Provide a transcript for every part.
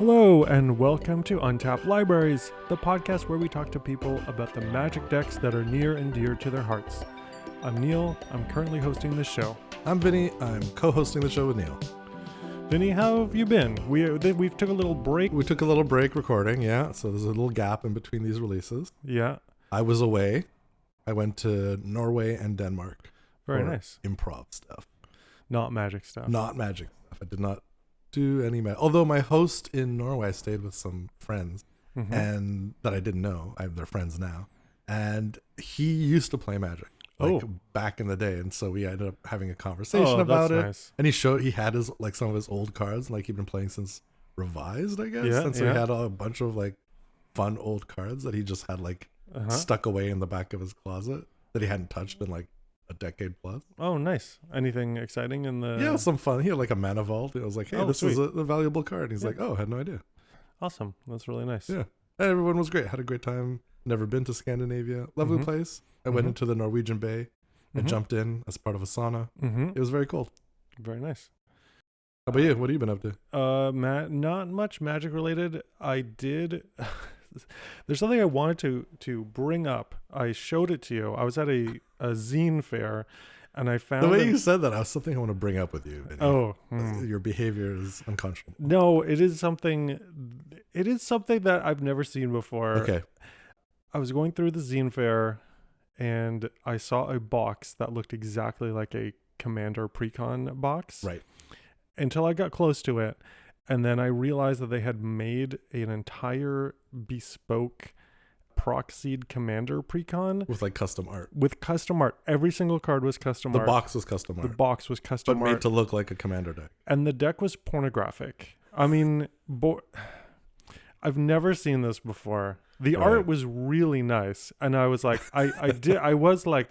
Hello and welcome to Untapped Libraries, the podcast where we talk to people about the magic decks that are near and dear to their hearts. I'm Neil, I'm currently hosting this show. I'm Vinny, I'm co-hosting the show with Neil. Vinny, how have you been? We've took a little break. We took a little break recording, yeah, so there's a little gap in between these releases. Yeah. I was away. I went to Norway and Denmark. Very nice. Improv stuff. Not magic stuff. Not magic stuff. I did not do any magic. Although my host in Norway stayed with some friends and that I didn't know. They're friends now. And he used to play magic. Back in the day, and so we ended up having a conversation about it. Nice. And he had his some of his old cards, like he'd been playing since Revised, I guess. Yeah, and so he had a bunch of fun old cards that he just had stuck away in the back of his closet that he hadn't touched in a decade plus. Oh, nice. Anything exciting in the? Yeah, some fun. He had a mana vault. It was like, hey, this is a valuable card. And he's like, oh, I had no idea. Awesome. That's really nice. Yeah, and everyone was great. Had a great time. Never been to Scandinavia. Lovely place. I went into the Norwegian Bay and jumped in as part of a sauna. It was very cold. Very nice. How about you? What have you been up to? Not much magic related. I did. There's something I wanted to bring up. I showed it to you. I was at a zine fair, and I found the way you said that. I was something I want to bring up with you. Your behavior is unconscionable. No, it is something. It is something that I've never seen before. Okay. I was going through the zine fair, and I saw a box that looked exactly like a Commander Precon box. Right. Until I got close to it. And then I realized that they had made an entire bespoke proxied Commander Precon. With custom art. With custom art. Every single card was custom art. The box was custom art. The box was custom art. But made to look like a Commander deck. And the deck was pornographic. I mean, I've never seen this before. The art was really nice. And I was like, I was like,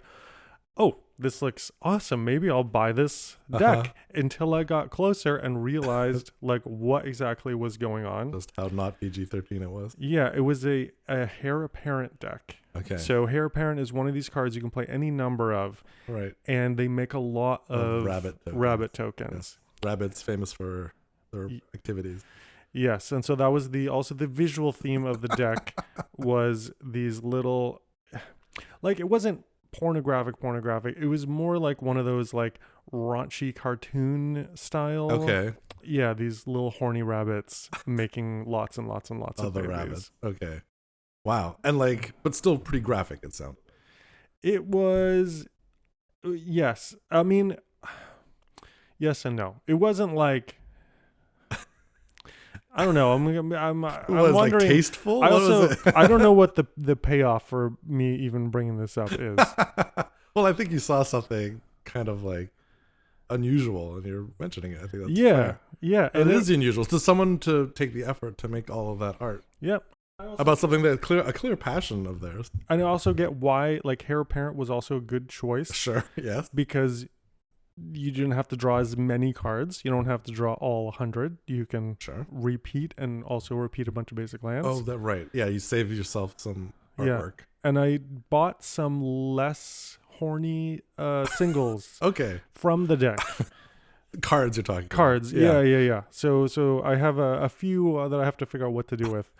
oh, this looks awesome. Maybe I'll buy this deck until I got closer and realized what exactly was going on. Just how not PG-13 it was. Yeah, it was a Heir Apparent deck. Okay. So Heir Apparent is one of these cards you can play any number of. Right. And they make a lot of rabbit tokens. Yes. Rabbits famous for their activities. Yes, and so that was also the visual theme of the deck was these little, it wasn't pornographic. It was more like one of those raunchy cartoon style. Okay. Yeah, these little horny rabbits making lots and lots and lots of the babies. Rabbits. Okay. Wow. And but still pretty graphic, it sounded. It was, yes. I mean, yes and no. It wasn't I don't know. I'm wondering. Tasteful? I don't know what the payoff for me even bringing this up is. Well, I think you saw something kind of unusual, and you're mentioning it. I think that's fair. Yeah. And it is unusual to someone to take the effort to make all of that art. Yep. About something that a clear passion of theirs. And I also get why Heir Apparent was also a good choice. Sure. Yes. Because you didn't have to draw as many cards. You don't have to draw all 100. You can repeat and also repeat a bunch of basic lands. Oh, that's right. Yeah, you save yourself some artwork. Yeah. And I bought some less horny singles from the deck. Cards you're talking Cards, about. Yeah. So I have a few that I have to figure out what to do with.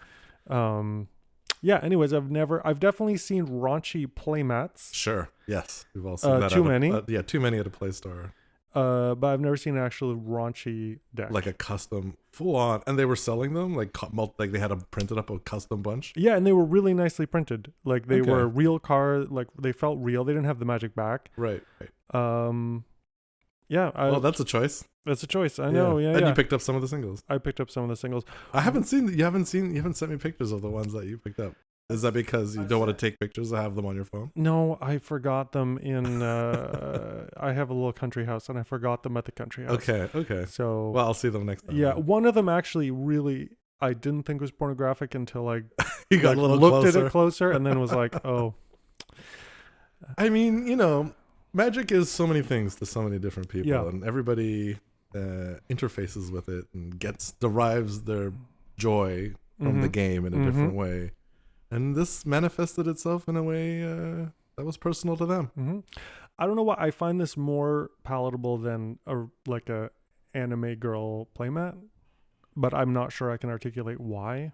Anyways, I've definitely seen raunchy playmats. Sure. Yes. We've all seen that. Too many. Too many at a play store. But I've never seen an actual raunchy deck. Like a custom full on. And they were selling them they had a printed up a custom bunch. Yeah. And they were really nicely printed. They were real cards. They felt real. They didn't have the magic back. Right. Yeah. Well, that's a choice. That's a choice. I know. Yeah. And you picked up some of the singles. I picked up some of the singles. I haven't seen. You haven't sent me pictures of the ones that you picked up. Is that because you don't want to take pictures and have them on your phone? No, I forgot them in. I have a little country house, and I forgot them at the country house. Okay. So, well, I'll see them next time. Yeah, one of them actually really I didn't think was pornographic until I you got a little looked at it closer, and then was like, oh. I mean, magic is so many things to so many different people, and everybody interfaces with it and derives their joy from the game in a different way. And this manifested itself in a way that was personal to them. I don't know why I find this more palatable than a anime girl playmat, but I'm not sure I can articulate why.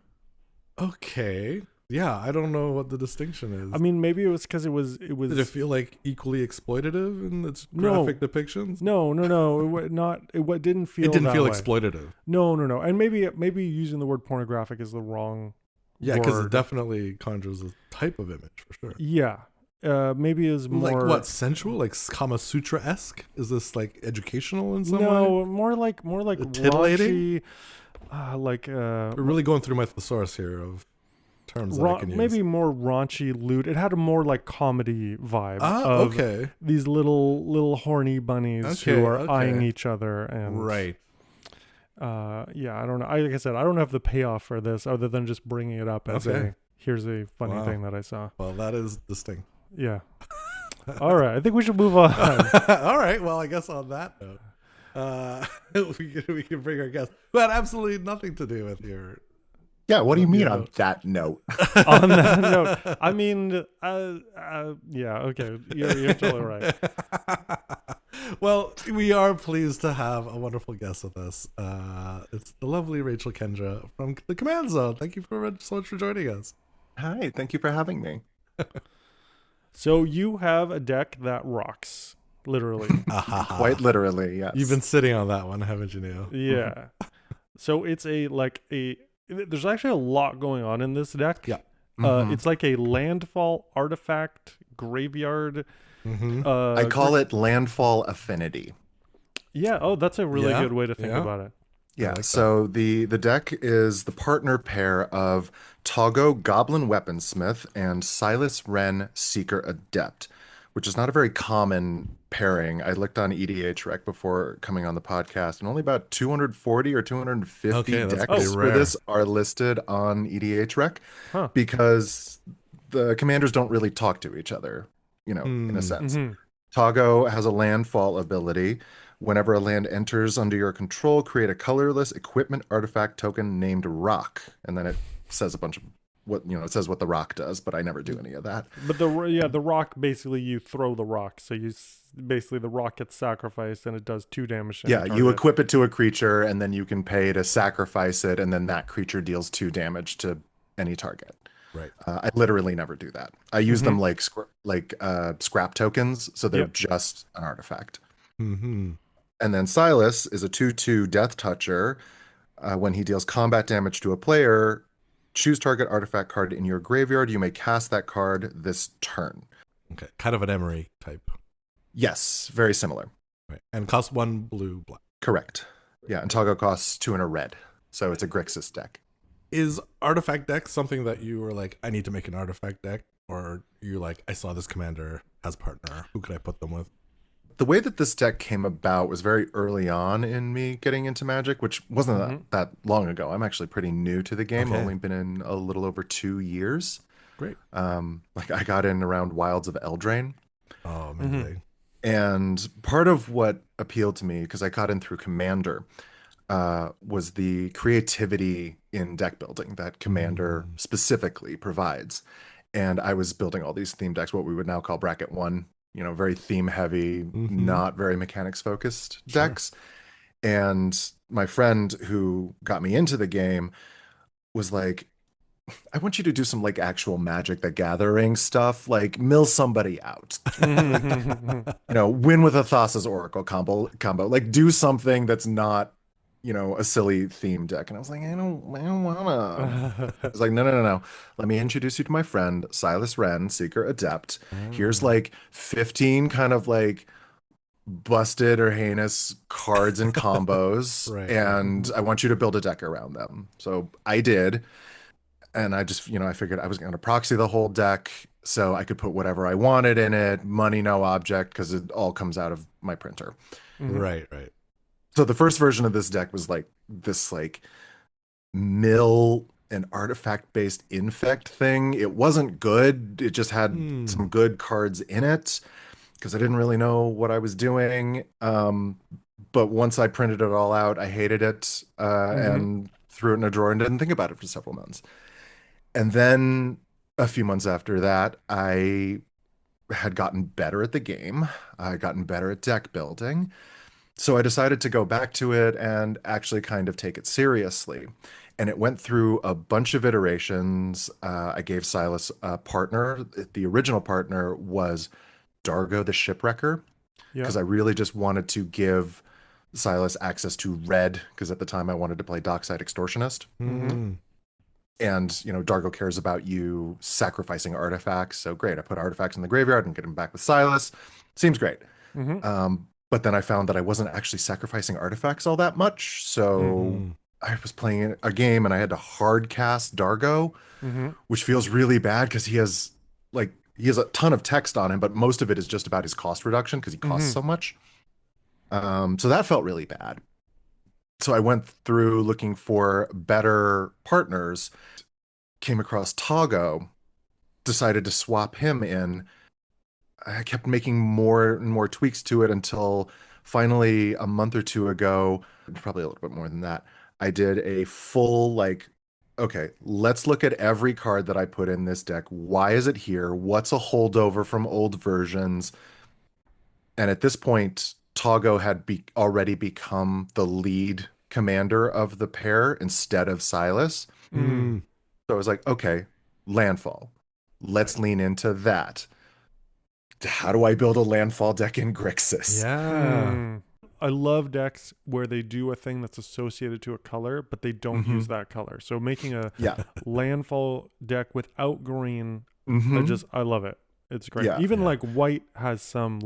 Okay. Yeah, I don't know what the distinction is. I mean, maybe it was because it was. Did it feel like equally exploitative in its No. graphic depictions? No. It didn't feel. It didn't that feel way. exploitative. No. And maybe using the word pornographic is the wrong. Yeah, because word. it definitely conjures a type of image for sure. Yeah. Maybe it was more like what, sensual, like Kama Sutra esque. Is this like educational in some way? No, more like Titillating? raunchy, We're really going through my thesaurus here of terms that I can use. maybe more raunchy, lewd. It had a more like comedy vibe. Of Okay. These little horny bunnies who are eyeing each other, and right. yeah, I don't know. Like I said, I don't have the payoff for this other than just bringing it up as here's a funny thing that I saw. Well, that is distinct. Yeah. All right, I think we should move on. All right. Well, I guess on that note, we can bring our guest who had absolutely nothing to do with your. Yeah, what do you mean on that note? On that note, I mean, yeah, okay, you're totally right. Well, we are pleased to have a wonderful guest with us. It's the lovely Rachel Kendra from the Command Zone. Thank you so much for joining us. Hi, thank you for having me. So you have a deck that rocks, literally. Quite literally, yes. You've been sitting on that one, haven't you, Neil? Yeah. So it's there's actually a lot going on in this deck. Yeah. It's like a landfall artifact graveyard. I call it landfall-affinity. Yeah. Oh, that's a really good way to think about it. Yeah, like so the deck is the partner pair of Toggo, Goblin Weaponsmith, and Silas, Renn, Seeker Adept, which is not a very common pairing. I looked on EDH Rec before coming on the podcast, and only about 240 or 250 decks for this are listed on EDH Rec because the commanders don't really talk to each other, in a sense. Toggo has a landfall ability. Whenever a land enters under your control, create a colorless equipment artifact token named Rock. And then it says a bunch of it says what the rock does, but I never do any of that. But the rock, basically you throw the rock. So basically the rock gets sacrificed and it does 2 damage. Yeah, you equip it to a creature and then you can pay to sacrifice it. And then that creature deals 2 damage to any target. Right. I literally never do that. I use them like scrap tokens. So they're just an artifact. And then Silas is a 2/2 Death Toucher. When he deals combat damage to a player, choose target artifact card in your graveyard. You may cast that card this turn. Okay, kind of an Emery type. Yes, very similar. Right, and costs 1 blue, black. Correct. Yeah, and Toggo costs 2 and a red. So it's a Grixis deck. Is artifact deck something that you were like, I need to make an artifact deck? Or you're like, I saw this commander as partner. Who could I put them with? The way that this deck came about was very early on in me getting into Magic, which wasn't that long ago. I'm actually pretty new to the game. I've only been in a little over 2 years. Great. I got in around Wilds of Eldraine. Oh, amazing. And part of what appealed to me, because I got in through Commander, was the creativity in deck building that Commander specifically provides. And I was building all these theme decks, what we would now call bracket 1. Very theme heavy, not very mechanics focused decks. And my friend who got me into the game was like, I want you to do some like actual Magic the Gathering stuff, like mill somebody out, win with a Thassa's Oracle combo, like do something that's not, a silly theme deck. And I was like, I don't wanna. I was like, no. Let me introduce you to my friend, Silas, Renn, Seeker Adept. Here's like 15 kind of like busted or heinous cards and combos. And I want you to build a deck around them. So I did. And I just, I figured I was going to proxy the whole deck so I could put whatever I wanted in it, money, no object, because it all comes out of my printer. Right. So the first version of this deck was like this like mill and artifact based infect thing. It wasn't good. It just had some good cards in it because I didn't really know what I was doing. But once I printed it all out, I hated it and threw it in a drawer and didn't think about it for several months. And then a few months after that, I had gotten better at the game. I had gotten better at deck building. So I decided to go back to it and actually kind of take it seriously. And it went through a bunch of iterations. I gave Silas a partner. The original partner was Dargo the Shipwrecker, Yeah. because I really just wanted to give Silas access to red, because at the time I wanted to play Dockside Extortionist. Mm. And, Dargo cares about you sacrificing artifacts. So great, I put artifacts in the graveyard and get them back with Silas. Seems great. Mm-hmm. But then I found that I wasn't actually sacrificing artifacts all that much. So Mm. I was playing a game and I had to hard cast Dargo, Mm-hmm. which feels really bad because he has a ton of text on him, but most of it is just about his cost reduction because he costs Mm-hmm. so much. So that felt really bad. So I went through looking for better partners, came across Toggo, decided to swap him in. I kept making more and more tweaks to it until finally a month or two ago, probably a little bit more than that, I did a full okay, let's look at every card that I put in this deck. Why is it here? What's a holdover from old versions? And at this point, Toggo had already become the lead commander of the pair instead of Silas. Mm. Mm. So I was like, okay, landfall. Let's lean into that. How do I build a landfall deck in Grixis? Yeah. I love decks where they do a thing that's associated to a color, but they don't use that color. So making a Yeah. landfall deck without green, Hmm. I love it. It's great. Yeah. Even Yeah. like white has some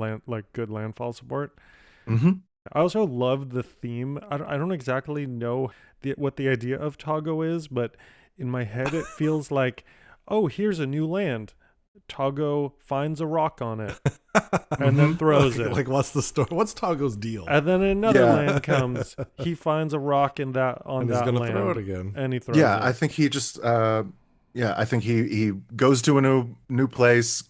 good landfall support. Hmm. I also love the theme. I don't exactly know what the idea of Toggo is, but in my head it feels like, oh, here's a new land. Toggo finds a rock on it and then throws it. Like, what's the story? What's Toggo's deal? And then another Yeah. land comes. He finds a rock in that on And he's that gonna land, throw it again. and he throws Yeah, it. I think he just I think he goes to a new place,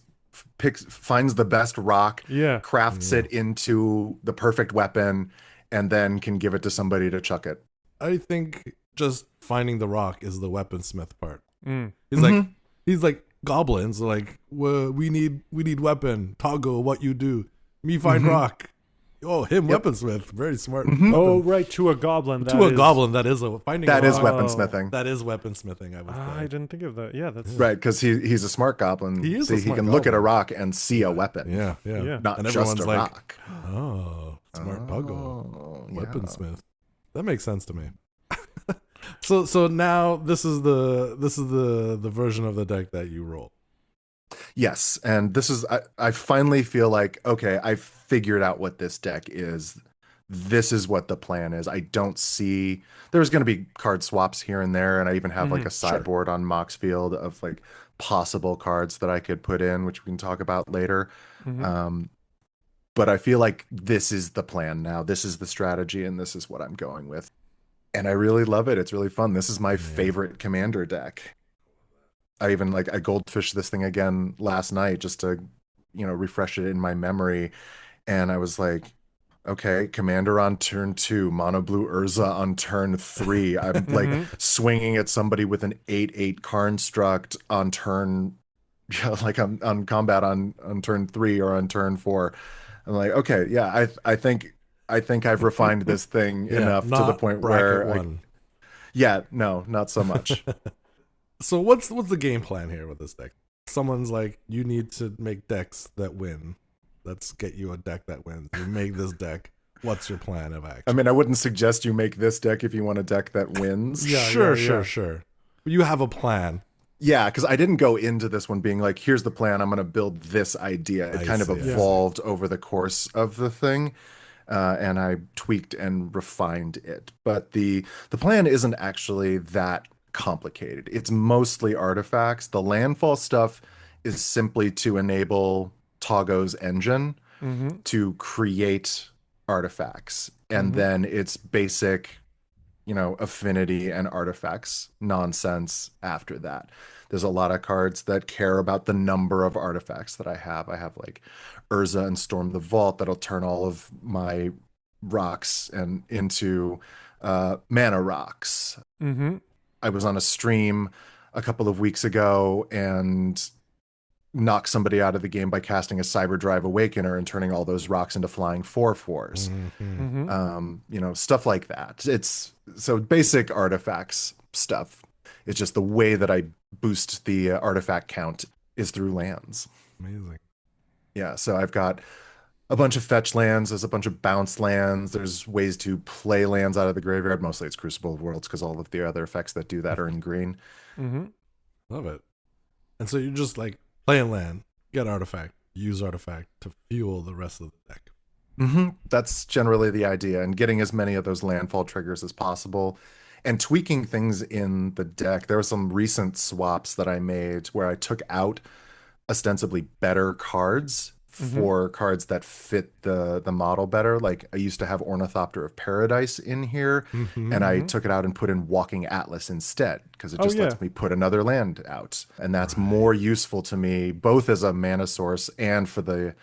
finds the best rock, Yeah, crafts Yeah. it into the perfect weapon, and then can give it to somebody to chuck it. I think just finding the rock is the weaponsmith part. mm. He's like goblins. Like, well, we need weapon. Toggo, what you do? Me find rock. Oh, him Yep. weaponsmith. Very smart. Oh, weapon. right, to a goblin. To a goblin, that is finding That a is rock. weaponsmithing. That is weaponsmithing. I would I say. didn't think of that. Yeah, that's Right, because he's a smart goblin. He is See, a he smart can look at a goblin. rock and see a weapon. Yeah, yeah, Yeah. Not and just everyone's a like, rock. oh, smart Toggo, Oh, yeah. weaponsmith. That makes sense to me. So now this is the version of the deck that you roll. Yes, and this is I finally feel like, okay, I figured out what this deck is. This is what the plan is. I don't see there's going to be card swaps here and there, and I even have like a sideboard on Mox Field of like possible cards that I could put in, which we can talk about later. Mhm. But I feel like this is the plan now. This is the strategy, and this is what I'm going with. And I really love it. It's really fun. This is my favorite commander deck. I even I goldfished this thing again last night just to, refresh it in my memory. And I was like, okay, commander on turn 2, mono blue Urza on turn 3. I'm like swinging at somebody with an 8/8 construct on turn, like on combat on turn 3 or on turn 4. I'm like, okay, yeah, I think I've refined this thing Yeah, enough to the not point bracket where one. yeah, no, not so much. So what's the game plan here with this deck? Someone's like, you need to make decks that win. Let's get you a deck that wins. You make this deck. What's your plan of action? I mean, I wouldn't suggest you make this deck if you want a deck that wins. Yeah, sure. But you have a plan. Yeah, because I didn't go into this one being like, here's the plan, I'm going to build this idea. It I kind of see, evolved over the course of the thing, and I tweaked and refined it. But the plan isn't actually that complicated. It's mostly artifacts. The landfall stuff is simply to enable Toggo's engine to create artifacts. And then it's basic, affinity and artifacts nonsense after that. There's a lot of cards that care about the number of artifacts that I have. I have like Urza and Storm the Vault that'll turn all of my rocks and into mana rocks. Mm-hmm. I was on a stream a couple of weeks ago and knock somebody out of the game by casting a Cyber Drive Awakener and turning all those rocks into flying 4/4s. Mm-hmm. Mm-hmm. Stuff like that. It's so basic artifacts stuff. It's just the way that I boost the artifact count is through lands. Amazing. Yeah, so I've got a bunch of fetch lands. There's a bunch of bounce lands. There's ways to play lands out of the graveyard. Mostly it's Crucible of Worlds because all of the other effects that do that are in green. Mm-hmm. Love it. And so you just like play a land, get artifact, use artifact to fuel the rest of the deck. That's generally the idea, and getting as many of those landfall triggers as possible and tweaking things in the deck. There were some recent swaps that I made where I took out ostensibly better cards for cards that fit the model better. Like I used to have Ornithopter of Paradise in here, and I took it out and put in Walking Atlas instead because it just lets me put another land out, and that's more useful to me both as a mana source and for the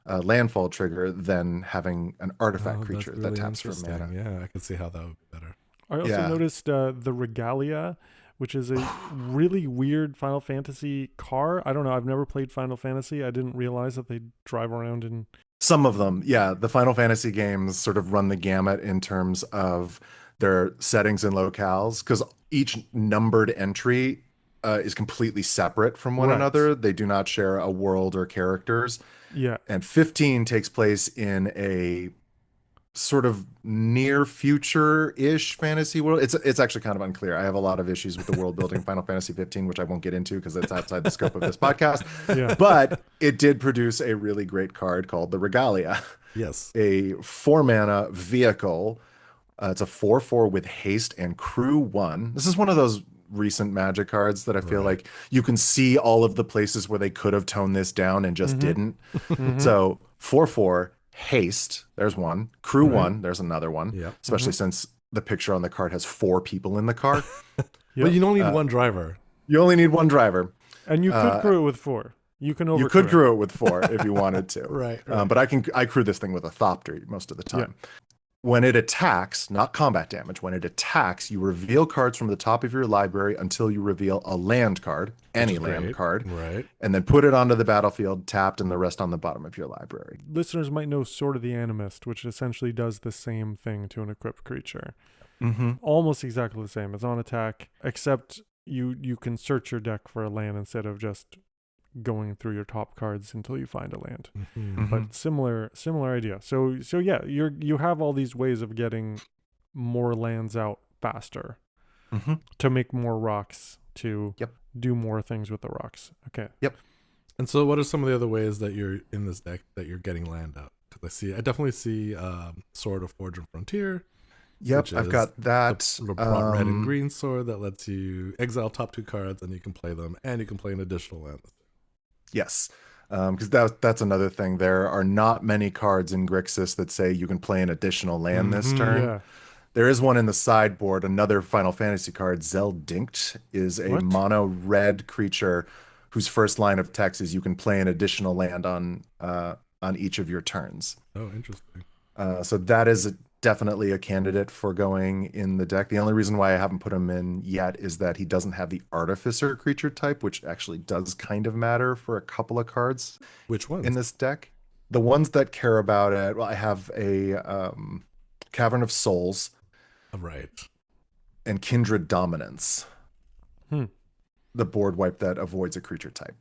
landfall trigger than having an artifact creature really that taps for mana. Yeah, I can see how that would be better. I also noticed the Regalia, which is a really weird Final Fantasy car. I don't know. I've never played Final Fantasy. I didn't realize that they drive around in... Some of them, yeah. The Final Fantasy games sort of run the gamut in terms of their settings and locales, because each numbered entry is completely separate from one another. They do not share a world or characters. Yeah. And 15 takes place in a sort of near future-ish fantasy world. It's actually kind of unclear. I have a lot of issues with the world building Final Fantasy 15, which I won't get into because it's outside the scope of this podcast. Yeah. But it did produce a really great card called the Regalia. Yes. A 4-mana vehicle. It's a 4/4 with haste and crew 1. This is one of those recent Magic cards that I feel like you can see all of the places where they could have toned this down and just didn't. So 4/4 haste, there's one. Crew 1, there's another one. Yeah. Especially since the picture on the card has 4 people in the car. But you don't need one driver. You only need one driver. And you could crew it with 4. You can You could crew it with 4 if you wanted to. Right. But I crew this thing with a Thopter most of the time. When it attacks, not combat damage, when it attacks, you reveal cards from the top of your library until you reveal a land card, any land card, and then put it onto the battlefield, tapped, and the rest on the bottom of your library. Listeners might know Sword of the Animist, which essentially does the same thing to an equipped creature. Almost exactly the same. It's on attack, except you can search your deck for a land instead of just going through your top cards until you find a land. But similar idea. So yeah, you have all these ways of getting more lands out faster to make more rocks, to do more things with the rocks. Okay. And so what are some of the other ways that you're in this deck that you're getting land out? Because I definitely see Sword of Forge and Frontier. I've got that. The red and green sword that lets you exile top 2 cards and you can play them, and you can play an additional land. Yes, because that's another thing. There are not many cards in Grixis that say you can play an additional land this turn. Yeah. There is one in the sideboard. Another Final Fantasy card, Zeldinkt, is a mono red creature whose first line of text is you can play an additional land on each of your turns. Oh, interesting. So that is definitely a candidate for going in the deck. The only reason why I haven't put him in yet is that he doesn't have the Artificer creature type, which actually does kind of matter for a couple of cards. Which ones? In this deck? The ones that care about it, well, I have a Cavern of Souls. And Kindred Dominance. The board wipe that avoids a creature type.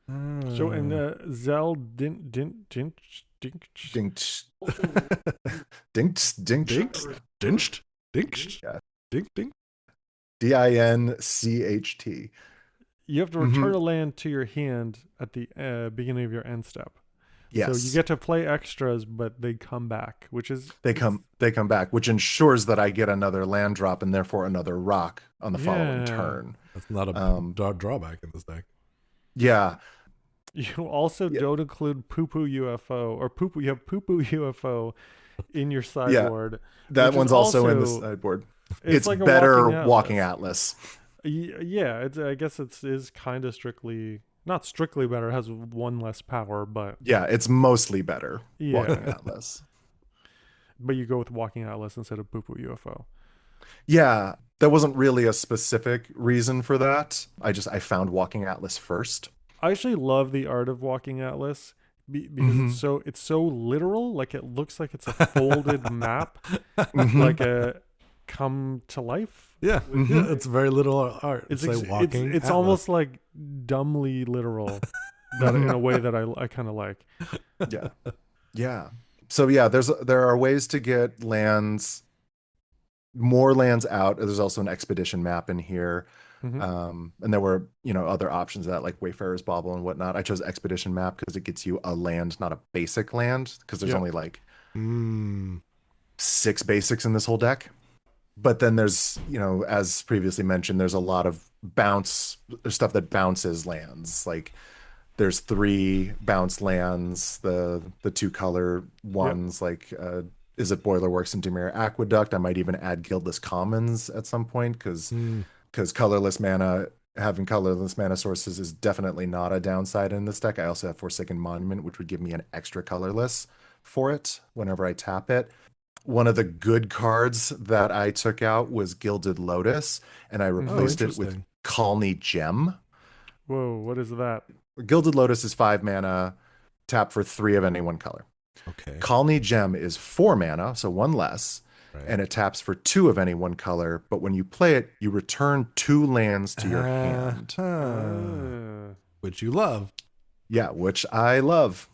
So in Dinked. DINCHT. You have to return a land to your hand at the beginning of your end step. Yes. So you get to play extras, but they come back, which is they come back, which ensures that I get another land drop and therefore another rock on the following turn. That's not a drawback in this deck. Yeah. You also don't include Poo Poo UFO or Poo Poo. You have Poo Poo UFO in your sideboard. That one's also in the sideboard. It's like better Walking Atlas. Yeah, I guess it is kind of not strictly better. It has one less power, but yeah, it's mostly better. Walking Atlas. But you go with Walking Atlas instead of Poo Poo UFO. Yeah, there wasn't really a specific reason for that. I found Walking Atlas first. I actually love the art of Walking Atlas because it's so literal. Like it looks like it's a folded map, like a come to life. Yeah, it's very little art. It's like walking. It's almost like dumbly literal, that in a way that I kind of like. Yeah. Yeah. So yeah, there are ways to get more lands out. There's also an expedition map in here. And there were, other options of that, like Wayfarer's Bauble and whatnot. I chose expedition map because it gets you a land, not a basic land, because there's only like 6 basics in this whole deck. But then there's, as previously mentioned, there's a lot of stuff that bounces lands. Like there's 3 bounce lands, the 2 color ones, like is it Boilerworks and Dimir Aqueduct? I might even add Guildless Commons at some point because having colorless mana sources is definitely not a downside in this deck. I also have Forsaken Monument, which would give me an extra colorless for it whenever I tap it. One of the good cards that I took out was Gilded Lotus, and I replaced it with Colony Gem. Whoa, what is that? Gilded Lotus is 5 mana, tap for 3 of any one color. Okay. Colony Gem is 4 mana, so 1 less, and it taps for 2 of any one color. But when you play it, you return 2 lands to your hand, which you love. Yeah, which I love.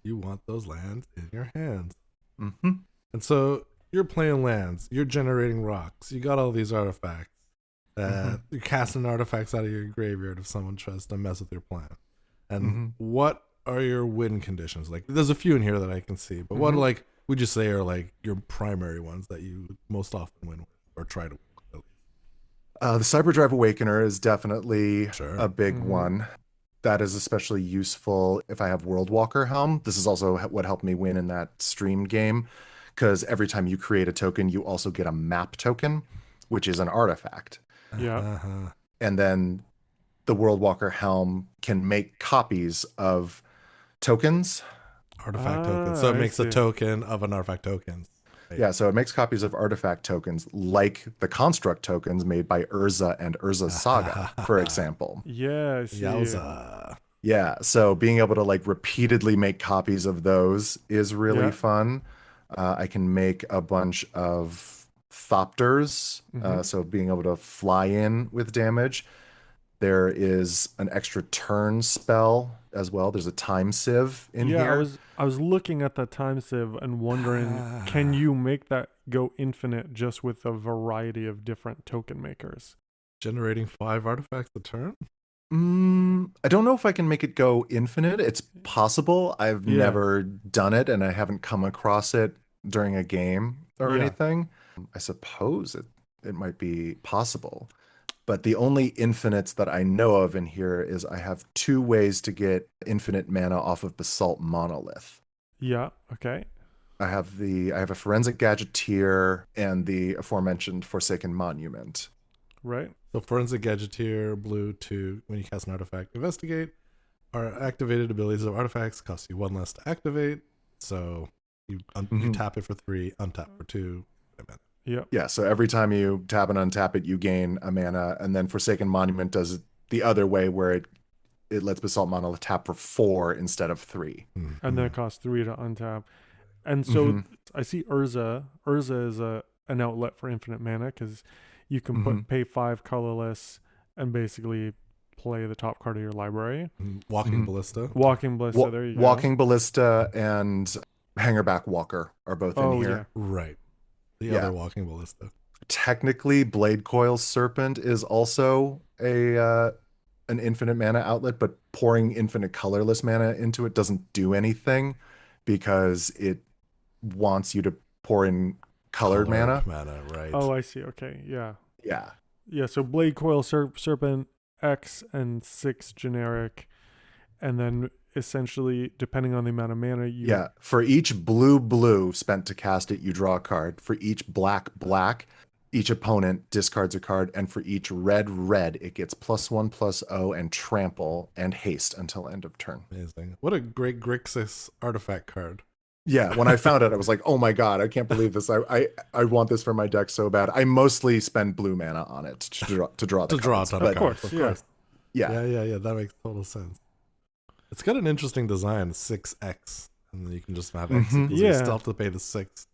You want those lands in your hands. And so you're playing lands. You're generating rocks. You got all these artifacts. You're casting artifacts out of your graveyard if someone tries to mess with your plan. And what are your win conditions? Like, there's a few in here that I can see, but what would you say are like your primary ones that you most often win with or try to win? The Cyberdrive Awakener is definitely a big one. That is especially useful if I have Worldwalker Helm. This is also what helped me win in that stream game, because every time you create a token, you also get a map token, which is an artifact. Yeah. And then the Worldwalker Helm can make copies of tokens. Artifact tokens. So it makes a token of an artifact token. Right. Yeah, so it makes copies of artifact tokens like the construct tokens made by Urza and Urza's Saga, for example. Yeah, I see. Yowza. Yeah, so being able to like repeatedly make copies of those is really fun. I can make a bunch of Thopters, so being able to fly in with damage. There is an extra turn spell as well. There's a time sieve in here. Yeah, I was looking at that time sieve and wondering, can you make that go infinite just with a variety of different token makers? Generating 5 artifacts a turn? I don't know if I can make it go infinite. It's possible. I've never done it, and I haven't come across it during a game or anything. I suppose it might be possible. But the only infinites that I know of in here is I have 2 ways to get infinite mana off of Basalt Monolith. Yeah, okay. I have a Forensic Gadgeteer and the aforementioned Forsaken Monument. Right. So Forensic Gadgeteer, blue 2, when you cast an artifact, investigate. Our activated abilities of artifacts cost you 1 less to activate. So you tap it for 3, untap for 2. Yeah, so every time you tap and untap it, you gain a mana, and then Forsaken Monument does it the other way, where it lets Basalt Monolith tap for 4 instead of 3. And then it costs 3 to untap. And so I see Urza. Urza is an outlet for infinite mana, because you can pay 5 colorless and basically play the top card of your library. Walking Ballista. Walking Ballista, there you go. Walking Ballista and Hangerback Walker are both in here. Yeah. Right. The other Walking Ballista. Technically, Blade Coil Serpent is also an infinite mana outlet, but pouring infinite colorless mana into it doesn't do anything because it wants you to pour in colored mana. Right. Oh, I see. Okay, yeah. Yeah. Yeah, so Blade Coil Serpent, X and 6 generic, and then essentially, depending on the amount of mana you... for each blue spent to cast it, you draw a card. For each black, each opponent discards a card, and for each red, it gets +1/+0 and trample and haste until end of turn. Amazing. What a great Grixis artifact card. Yeah, when I found it, I was like, oh my god, I can't believe this. I want this for my deck so bad. I mostly spend blue mana on it to draw the cards. Of course. Yeah. Yeah, that makes total sense. It's got an interesting design, 6X. And then you can just have X equals you still have to pay the 6.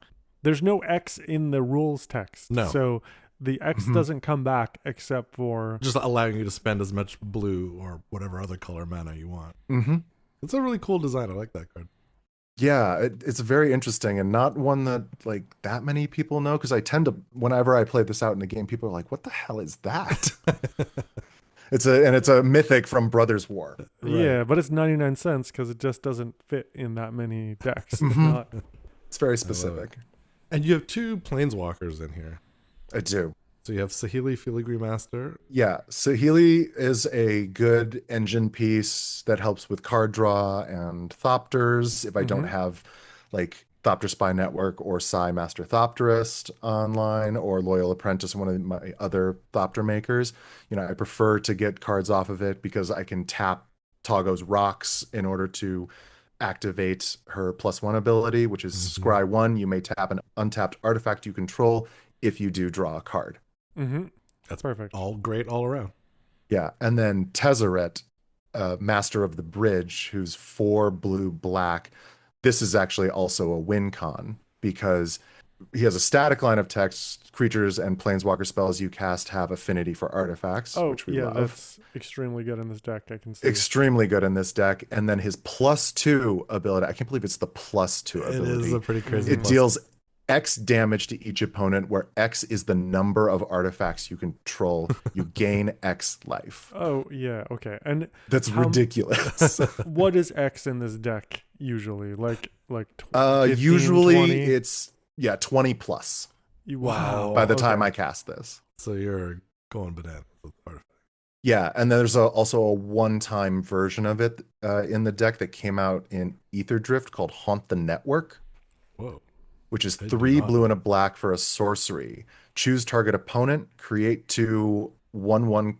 There's no X in the rules text. No. So the X doesn't come back except for... Just allowing you to spend as much blue or whatever other color mana you want. It's a really cool design. I like that card. Yeah, it's very interesting and not one that like that many people know, because I tend to, whenever I play this out in a game, people are like, what the hell is that? It's a mythic from Brothers War. Right. Yeah, but it's 99 cents because it just doesn't fit in that many decks. It's not... It's very specific. And you have 2 planeswalkers in here. I do. So you have Saheeli Filigree Master. Yeah, Saheeli is a good engine piece that helps with card draw and Thopters. If I don't have like Thopter Spy Network or Psi Master Thopterist online or Loyal Apprentice, one of my other Thopter makers, I prefer to get cards off of it because I can tap Toggo's rocks in order to activate her +1 ability, which is Scry 1. You may tap an untapped artifact you control if you do draw a card. That's perfect. All great all around. Yeah, and then Tezzeret, Master of the Bridge, who's 4 blue black. This is actually also a win con because he has a static line of text. Creatures and planeswalker spells you cast have affinity for artifacts, which we love. That's extremely good in this deck, I can see. Extremely good in this deck. And then his +2 ability, I can't believe it's the +2 ability. It is a pretty crazy. It deals X damage to each opponent, where X is the number of artifacts you control. You gain X life. Oh, yeah, okay. And that's ridiculous. What is X in this deck usually? Like 15, usually 20? It's 20 plus. Wow. By the time I cast this. So you're going bananas with artifacts. Yeah, and then there's also a one-time version of it in the deck that came out in Ether Drift called Haunt the Network. Whoa. Which is 3 blue and a black for a sorcery. Choose target opponent, create 2 1/1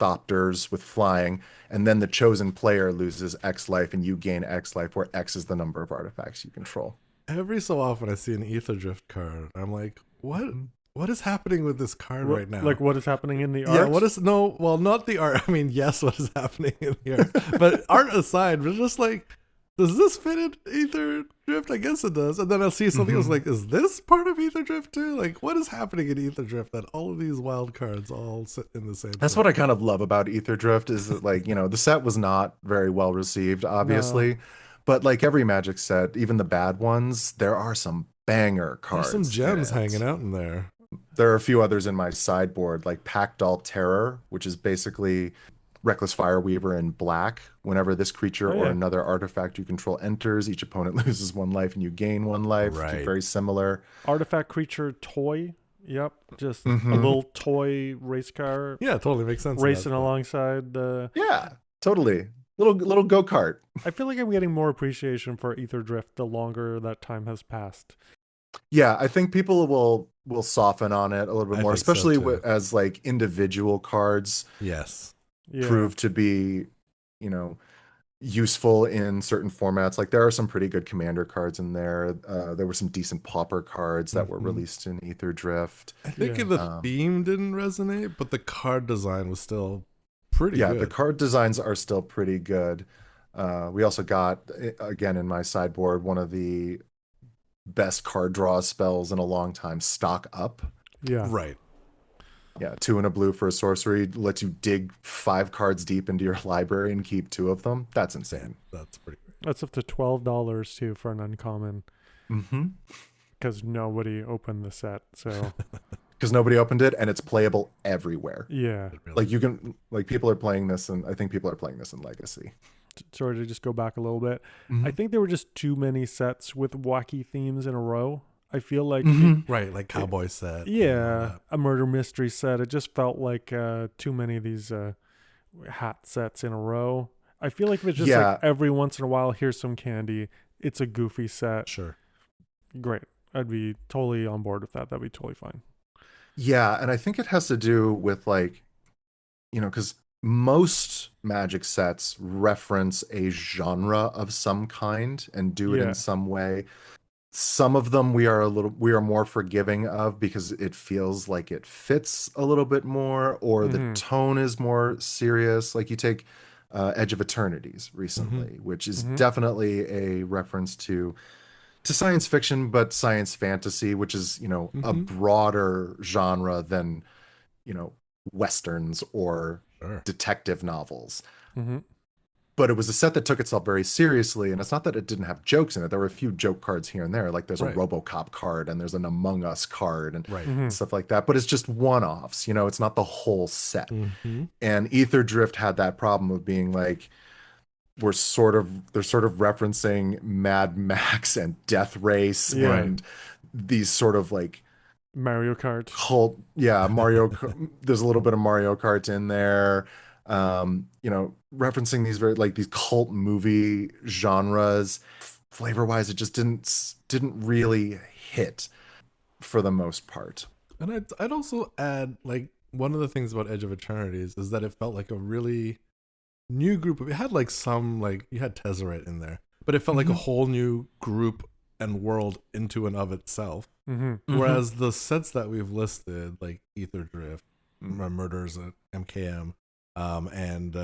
Thopters with flying, and then the chosen player loses X life and you gain X life, where X is the number of artifacts you control. Every so often I see an Ether Drift card. I'm like, what is happening with this card right now? Like what is happening in the art? Yeah, not the art. I mean, yes, what is happening in here? But art aside, we're just like, does this fit in Ether Drift? I guess it does. And then I'll see something else like, is this part of Ether Drift too? Like, what is happening in Ether Drift that all of these wild cards all sit in the same That's place? what I kind of love about Ether Drift is that, like, the set was not very well received, obviously. No. But like every Magic set, even the bad ones, there are some banger cards. There's some gems hanging out in there. There are a few others in my sideboard, like Packdoll Terror, which is basically Reckless Fireweaver in black. Whenever this creature or another artifact you control enters, each opponent loses 1 life and you gain 1 life. Right. Very similar. Artifact creature toy. Yep. Just a little toy race car. Yeah, totally makes sense. Racing alongside the... Yeah, totally. Little go-kart. I feel like I'm getting more appreciation for Ether Drift the longer that time has passed. Yeah, I think people will soften on it a little bit more, especially as like individual cards. Yes. Prove to be, useful in certain formats. Like there are some pretty good commander cards in there. There were some decent pauper cards that were released in Ether Drift. I think the theme didn't resonate, but the card design was still pretty good. Yeah, the card designs are still pretty good. We also got, again, in my sideboard, one of the best card draw spells in a long time, Stock Up. Yeah. Right. Yeah, 2 and a blue for a sorcery lets you dig 5 cards deep into your library and keep 2 of them. That's insane. That's pretty great. That's up to $12 too for an uncommon. Because nobody opened the set, so. Because nobody opened it, and it's playable everywhere. Yeah. Like you can, like people are playing this, and I think people are playing this in Legacy. Sorry to just go back a little bit. I think there were just too many sets with wacky themes in a row. I feel like right, like cowboy set. Yeah, a murder mystery set. It just felt like too many of these hat sets in a row. I feel like if it's just like every once in a while, here's some candy. It's a goofy set. Sure. Great. I'd be totally on board with that. That'd be totally fine. Yeah, and I think it has to do with like, because most Magic sets reference a genre of some kind and do it in some way. Some of them we are more forgiving of because it feels like it fits a little bit more, or the tone is more serious. Like you take Edge of Eternities recently, which is Mm-hmm. definitely a reference to science fiction, but science fantasy, which is, a Mm-hmm. broader genre than, westerns or Sure. detective novels. Mm-hmm. But it was a set that took itself very seriously, and it's not that it didn't have jokes in it. There were a few joke cards here and there, like there's a Right. RoboCop card and there's an Among Us card and Right. Mm-hmm. stuff like that. But it's just one-offs, it's not the whole set. Mm-hmm. And Ether Drift had that problem of being like, they're sort of referencing Mad Max and Death Race Yeah. and these sort of like Mario Kart. cult, yeah, there's a little bit of Mario Kart in there. Referencing these very like these cult movie genres. Flavor wise, it just didn't really hit for the most part. And I'd also add, like, one of the things about Edge of Eternities is that it felt like a really new group of, it had like some, like, you had Tezzeret in there, but it felt like a whole new group and world into and of itself. Mm-hmm. Whereas the sets that we've listed, like Ether Drift, Murders at MKM, and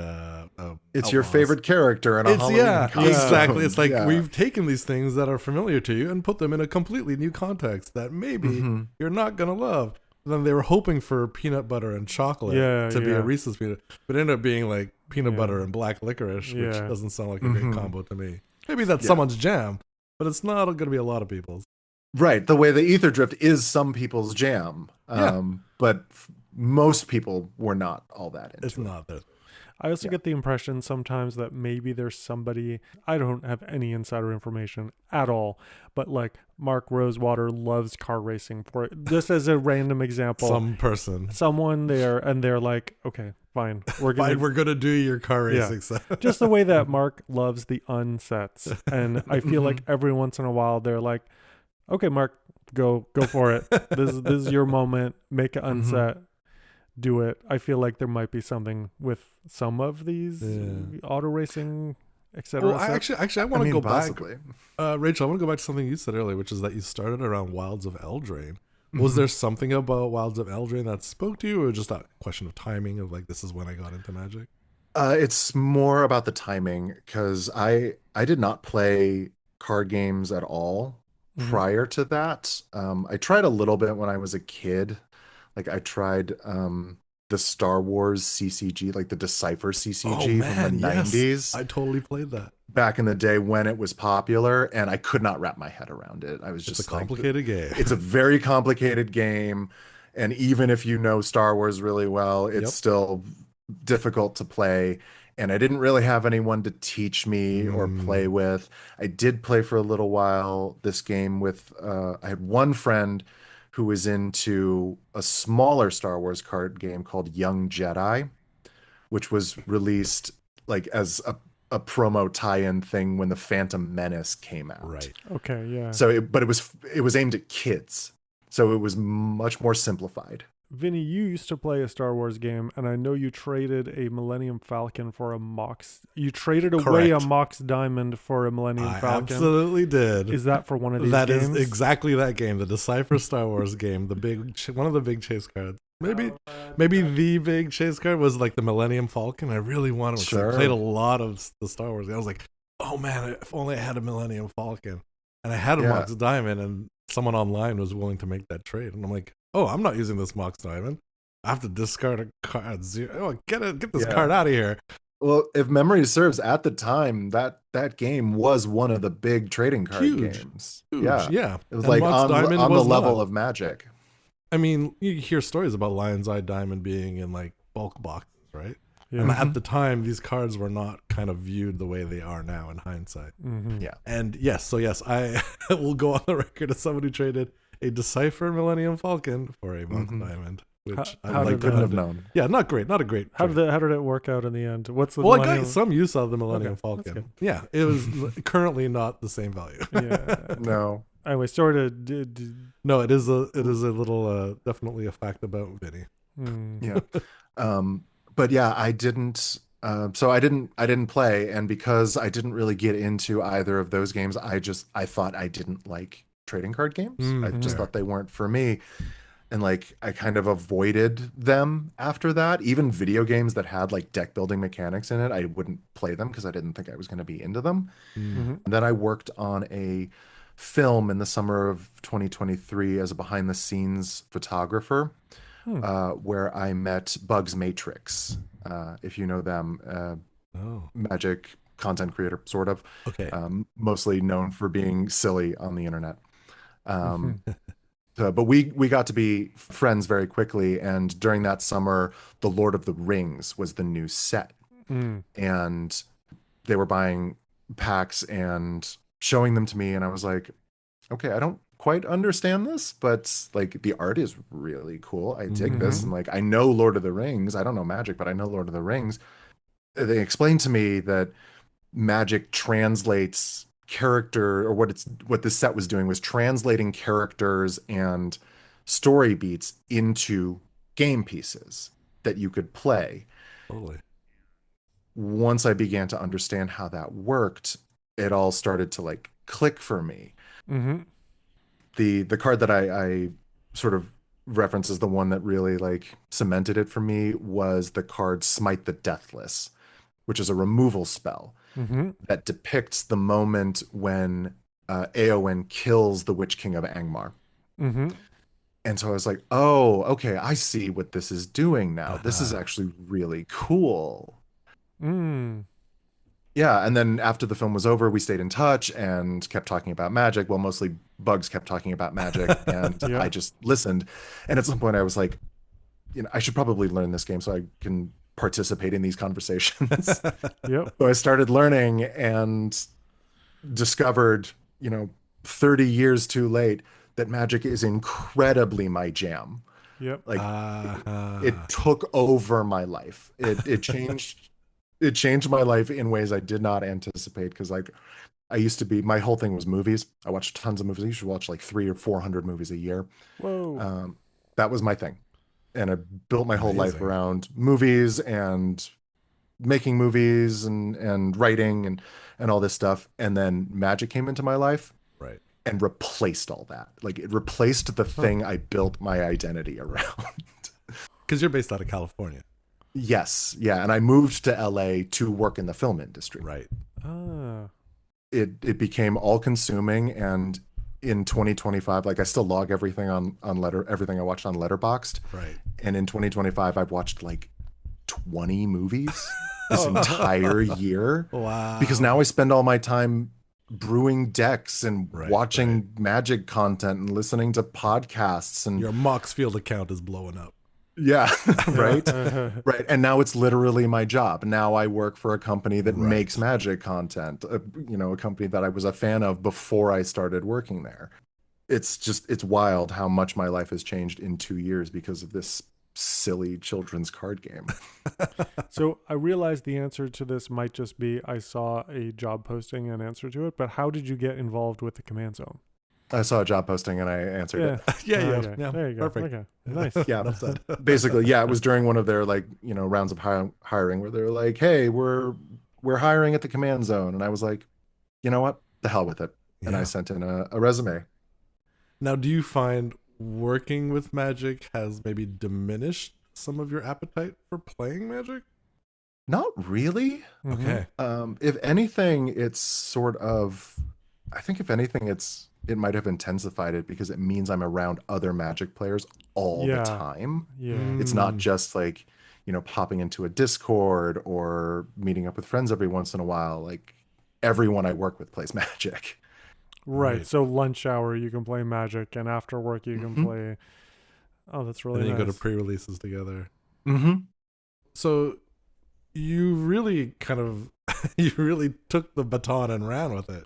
It's your Outlaws. favorite character in a Halloween costume. Exactly. It's like Yeah. we've taken these things that are familiar to you and put them in a completely new context that maybe you're not gonna love. Then they were hoping for peanut butter and chocolate to be a Reese's peanut, but it ended up being like peanut butter and black licorice, which doesn't sound like a great combo to me. Maybe that's someone's jam, but it's not going to be a lot of people's. Right. The way the Ether Drift is some people's jam. But most people were not all that into It's it. not that. I also get the impression sometimes that maybe there's somebody, I don't have any insider information at all, but like Mark Rosewater loves car racing, for it. Just as a random example. Someone there, and they're like, okay, fine. We're gonna do your car racing set. Just the way that Mark loves the unsets. And I feel like every once in a while they're like, okay, Mark, go for it. This is your moment. Make an unset. Do it. I feel like there might be something with some of these auto racing, etc. Well, I want to go possibly. back. Rachel, I want to go back to something you said earlier, which is that you started around Wilds of Eldraine. Was there something about Wilds of Eldraine that spoke to you, or just that question of timing of like, this is when I got into Magic? It's more about the timing, because I did not play card games at all prior to that. I tried a little bit when I was a kid. Like I tried the Star Wars CCG, like the Decipher CCG from the 90s. I totally played that back in the day when it was popular, and I could not wrap my head around it. I was just a complicated game. It's a very complicated game, and even if you know Star Wars really well, it's still difficult to play. And I didn't really have anyone to teach me or play with. I did play for a little while this game with I had one friend who was into a smaller Star Wars card game called Young Jedi, which was released like as a promo tie-in thing when the Phantom Menace came out. Right. Okay, yeah. So, it was aimed at kids, so it was much more simplified. Vinny, you used to play a Star Wars game, and I know you traded a Millennium Falcon for a Mox. You traded away a Mox Diamond for a Millennium Falcon. Absolutely did. Is that for one of these games? That is exactly that game, the Decipher Star Wars game, one of the big chase cards. Maybe the big chase card was like the Millennium Falcon. I really wanted it. Sure. I played a lot of the Star Wars. I was like, oh man, if only I had a Millennium Falcon. And I had a Mox Diamond, and someone online was willing to make that trade. And I'm like, oh, I'm not using this Mox Diamond. I have to discard a card. Get this card out of here. Well, if memory serves, at the time, that game was one of the big trading card games. Huge. Yeah. It was like on the level of Magic. I mean, you hear stories about Lion's Eye Diamond being in like bulk boxes, right? Yeah. And at the time, these cards were not kind of viewed the way they are now in hindsight. Yeah. And yes, I will go on the record as someone who traded a Decipher Millennium Falcon for a Mox Diamond, which I couldn't have known. Yeah, not great, not a great. How did it work out in the end? What's the I got some use out of the Millennium Falcon. That's Yeah, it was currently not the same value. Yeah. No. Anyway, sort of. No, it is a little definitely a fact about Vinny. Yeah. But yeah, I didn't. So I didn't play, and because I didn't really get into either of those games, I thought I didn't like trading card games. I just thought they weren't for me. and like I kind of avoided them after that. Even video games that had like deck building mechanics in it, I wouldn't play them because I didn't think I was going to be into them. Mm. Mm-hmm. And then I worked on a film in the summer of 2023 as a behind the scenes photographer, Hmm. where I met Bugs Matrix, if you know them, Oh, Magic content creator, sort of, okay. mostly known for being silly on the internet. Mm-hmm. Um, but we got to be friends very quickly, and during that summer, The Lord of the Rings was the new set, Mm. and they were buying packs and showing them to me, and I was like, okay, I don't quite understand this, but like the art is really cool. I dig Mm-hmm. this, and like I know Lord of the Rings. I don't know Magic, but I know Lord of the Rings. They explained to me that Magic translates character, or what this set was doing was translating characters and story beats into game pieces that you could play. Totally. Once I began to understand how that worked, it all started to like click for me. Mm-hmm. The card that I sort of reference as the one that really like cemented it for me was the card Smite the Deathless, which is a removal spell Mm-hmm. that depicts the moment when Aowen kills the Witch King of Angmar. Mm-hmm. And so I was like, oh, okay, I see what this is doing now. This is Uh-huh. actually really cool. Mm. Yeah, and then after the film was over, we stayed in touch and kept talking about Magic. Well, mostly Bugs kept talking about Magic, and I Yeah. just listened. And at some point, I was like, I should probably learn this game so I can participate in these conversations. Yep. So I started learning and discovered, you know, 30 years too late, that Magic is incredibly my jam. Yep. Like it Uh-huh. took over my life. It changed my life in ways I did not anticipate, because like I used to be, my whole thing was movies. I watched tons of movies. I used to watch like 300 or 400 movies a year. Whoa. Um, that was my thing. And I built my whole life Amazing. around movies and making movies and writing and all this stuff. And then Magic came into my life Right. and replaced all that. Like it replaced the Huh. thing I built my identity around. Because you're based out of California. Yes, yeah, and I moved to LA to work in the film industry. Right. Ah. It became all consuming, and in 2025, like I still log everything on everything I watched on Letterboxd, Right. and in 2025 I've watched like 20 movies this Oh. entire year, because Wow. now I spend all my time brewing decks and Right. Right. watching Magic content and listening to podcasts and Your Moxfield account is blowing up. yeah, right? Yeah. Right. And now it's literally my job. Now I work for a company that Right. makes Magic content, a company that I was a fan of before I started working there. It's wild how much my life has changed in 2 years because of this silly children's card game. So I realize the answer to this might just be I saw a job posting and answer to it, but how did you get involved with the command zone? I saw a job posting and I answered Yeah. it. Yeah. Yeah. Okay. Yeah. There you go. Perfect. Okay. Nice. Yeah. Enough said. Basically, yeah, it was during one of their like, rounds of hiring where they're like, "Hey, we're hiring at the command zone." And I was like, "You know what? The hell with it." And I Yeah. sent in a resume. Now, do you find working with Magic has maybe diminished some of your appetite for playing Magic? Not really. Mm-hmm. Okay. If anything, it's sort of, I think if anything, it might have intensified it because it means I'm around other Magic players all the Yeah. time. Yeah. It's not Mm, just like, popping into a Discord or meeting up with friends every once in a while. Like everyone I work with plays Magic. Right. right. So lunch hour you can play Magic, and after work you can Hmm. play. Oh, that's And really then you go to nice. pre-releases together. Hmm. So you really kind of you really took the baton and ran with it.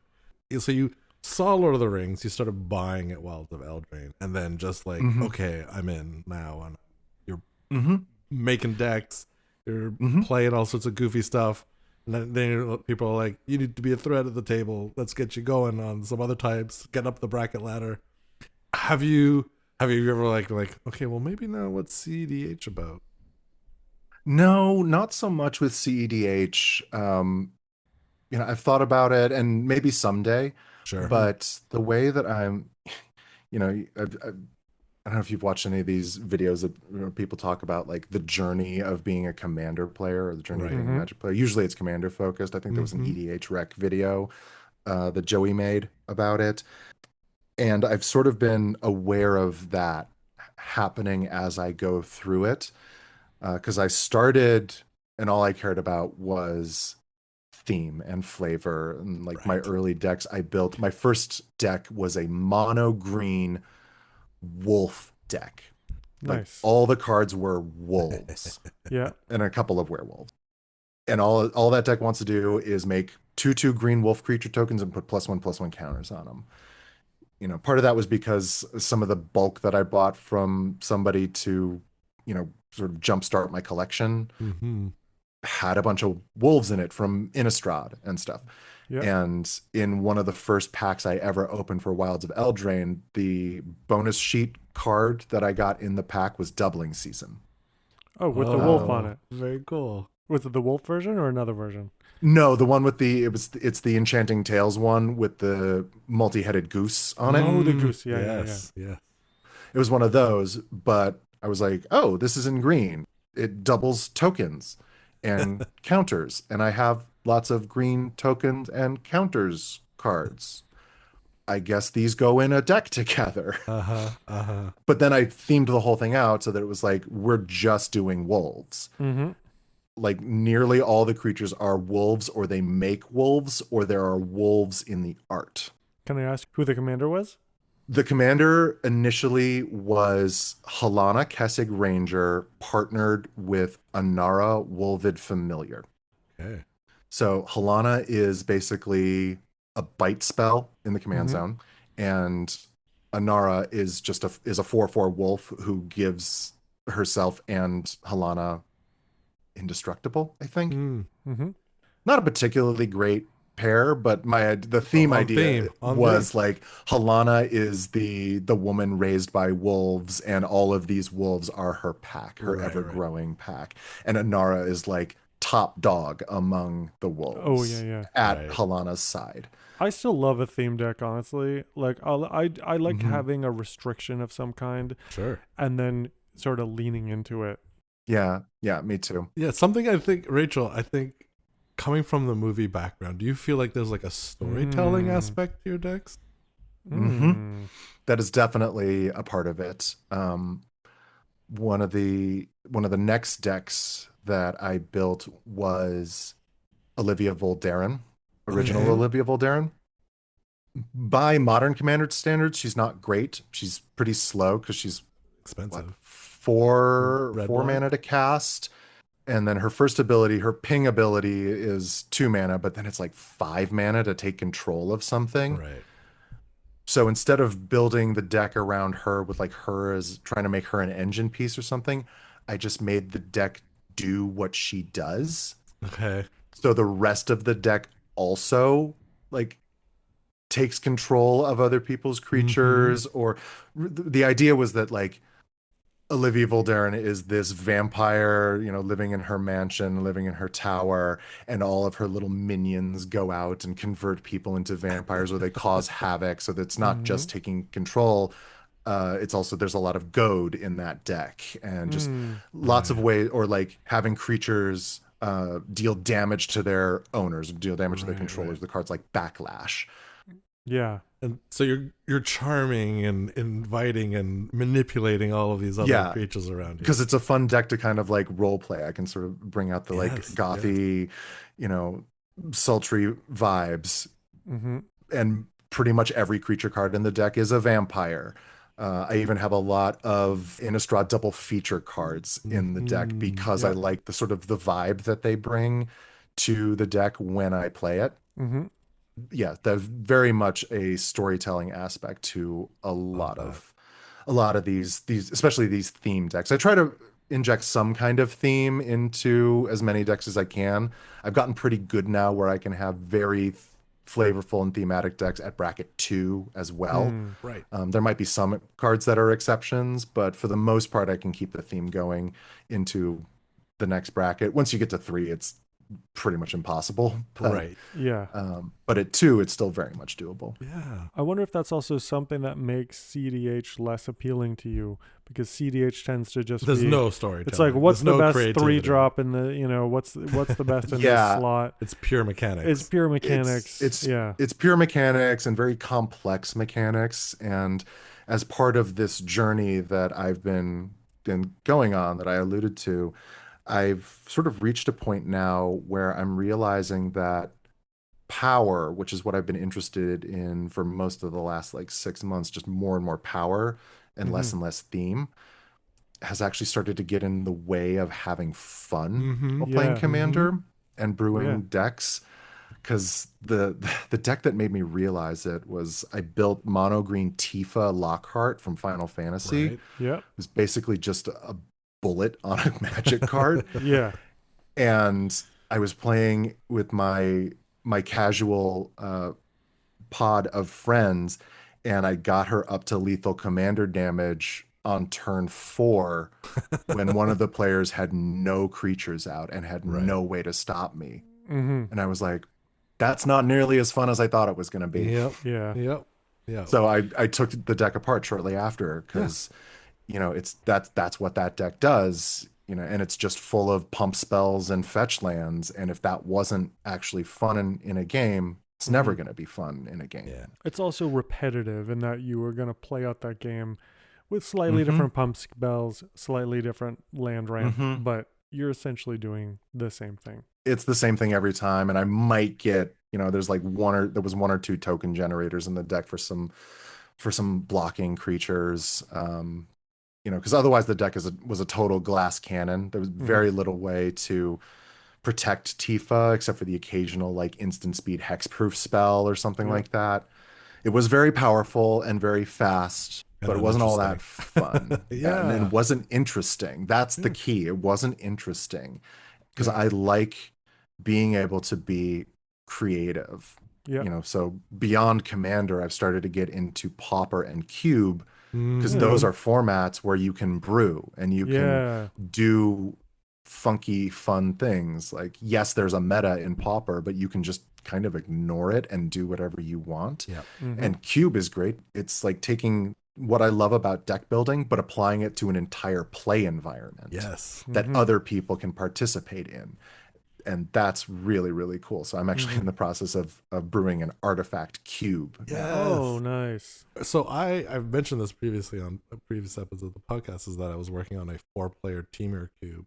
So you saw Lord of the Rings, you started buying it Wilds of Eldraine, and then just like, Hmm. okay, I'm in now, and you're Hmm. making decks, you're Hmm. playing all sorts of goofy stuff. And then people are like, you need to be a threat at the table. Let's get you going on some other types. Get up the bracket ladder. Have you ever like okay, well maybe now what's CEDH about? No, not so much with CEDH. I've thought about it and maybe someday, Sure. Mm-hmm. but the way that I'm, you know, I don't know if you've watched any of these videos that people talk about like the journey of being a commander player or the journey of Right. being a magic player. Usually it's commander focused. I think there was an EDH rec video that Joey made about it. And I've sort of been aware of that happening as I go through it. Because I started and all I cared about was theme and flavor. And like my Right. early decks, I built my first deck was a mono green wolf deck. Like Nice. all the cards were wolves Yeah. and a couple of werewolves. And all that deck wants to do is make 2/2 green wolf creature tokens and put +1/+1 counters on them. Part of that was because some of the bulk that I bought from somebody to, sort of jumpstart my collection Mm-hmm. had a bunch of wolves in it from Innistrad and stuff. Yeah. And in one of the first packs I ever opened for Wilds of Eldraine, the bonus sheet card that I got in the pack was Doubling Season. Oh, with the wolf on Oh, it. very cool. Was it the wolf version or another version? No, the one with it's the Enchanting Tales one with the multi-headed goose on it. Oh, the goose. Yeah, yeah, yeah. Yes, yeah. It was one of those, but I was like, oh, this is in green. It doubles tokens and counters, and I have lots of green tokens and counters cards. I guess these go in a deck together. Uh-huh. Uh-huh. But then I themed the whole thing out so that it was like, we're just doing wolves. Mm-hmm. Like nearly all the creatures are wolves, or they make wolves, or there are wolves in the art. Can I ask who the commander was? The commander initially was Halana Kessig Ranger partnered with Anara Wolvid Familiar. Okay. So Halana is basically a bite spell in the command zone, and Anara is just a 4/4 wolf who gives herself and Halana indestructible, I think. Mm-hmm. Not a particularly great pair, but the theme idea was like Halana is the woman raised by wolves, and all of these wolves are her pack, her ever-growing pack. And Anara is like top dog among the wolves. Oh, yeah, yeah. At Halana's side. I still love a theme deck, honestly. Like I like having a restriction of some kind. Sure. And then sort of leaning into it. Yeah, me too. Yeah, something I think, Rachel, coming from the movie background, do you feel like there's like a storytelling aspect to your decks? Mm-hmm. That is definitely a part of it. One of the next decks that I built was Olivia Voldaren, original Olivia Voldaren. By modern Commander standards, she's not great. She's pretty slow because she's expensive. Four mana to cast. And then her first ability, her ping ability is 2 mana, but then it's like 5 mana to take control of something. Right. So instead of building the deck around her with like her as trying to make her an engine piece or something, I just made the deck do what she does. Okay. So the rest of the deck also like takes control of other people's creatures, or the idea was that like Olivia Voldaren is this vampire, living in her mansion, living in her tower, and all of her little minions go out and convert people into vampires, or they cause havoc. So that's not just taking control. It's also, there's a lot of goad in that deck, and just lots of ways, or like having creatures deal damage to their owners, deal damage to their controllers. The cards like Backlash. Yeah. And so you're charming and inviting and manipulating all of these other creatures around you. Because it's a fun deck to kind of like role play. I can sort of bring out the like gothy, sultry vibes. And pretty much every creature card in the deck is a vampire. I even have a lot of Innistrad double feature cards in the deck because I like the sort of the vibe that they bring to the deck when I play it. Yeah, there's very much a storytelling aspect to a lot of these especially these theme decks. I try to inject some kind of theme into as many decks as I can. I've gotten pretty good now where I can have very flavorful and thematic decks at bracket 2 as well. Right. There might be some cards that are exceptions, but for the most part I can keep the theme going into the next bracket. Once you get to 3, it's pretty much impossible. But, Right. Yeah. But at 2, it's still very much doable. Yeah. I wonder if that's also something that makes CDH less appealing to you, because CDH tends to just There's be, no storytelling. it's like, what's There's the no best creativity. 3-drop in the, what's the best in Yeah. this slot? It's pure mechanics. It's pure mechanics. It's pure mechanics and very complex mechanics. And as part of this journey that I've been going on that I alluded to, I've sort of reached a point now where I'm realizing that power, which is what I've been interested in for most of the last like 6 months, just more and more power and less theme, has actually started to get in the way of having fun while playing Commander and brewing decks. Because the deck that made me realize it was I built mono green Tifa Lockhart from Final Fantasy. Right. Yeah. It was basically just a bullet on a magic card. Yeah. And I was playing with my casual pod of friends, and I got her up to lethal commander damage on turn 4 when one of the players had no creatures out and had no way to stop me. And I was like, that's not nearly as fun as I thought it was going to be. Yep. Yeah. Yep. Yeah. So I took the deck apart shortly after, because it's that's what that deck does, and it's just full of pump spells and fetch lands. And if that wasn't actually fun in a game, it's never going to be fun in a game. Yeah. It's also repetitive in that you are going to play out that game with slightly different pump spells, slightly different land ramp, but you're essentially doing the same thing. It's the same thing every time. And I might get, there's like there was 1 or 2 token generators in the deck for some blocking creatures. Because otherwise the deck was a total glass cannon. There was very little way to protect Tifa except for the occasional like instant speed hexproof spell or something like that. It was very powerful and very fast, but it wasn't all that fun. And it wasn't interesting. That's the key. It wasn't interesting, because I like being able to be creative. So beyond Commander, I've started to get into Pauper and Cube, because those are formats where you can brew and you can do funky, fun things. Like, yes, there's a meta in Pauper, but you can just kind of ignore it and do whatever you want. And Cube is great. It's like taking what I love about deck building, but applying it to an entire play environment that other people can participate in. And that's really, really cool. So I'm actually in the process of brewing an artifact cube. Yes. Oh, nice. So I've mentioned this previously on a previous episode of the podcast, is that I was working on a 4-player teamer cube,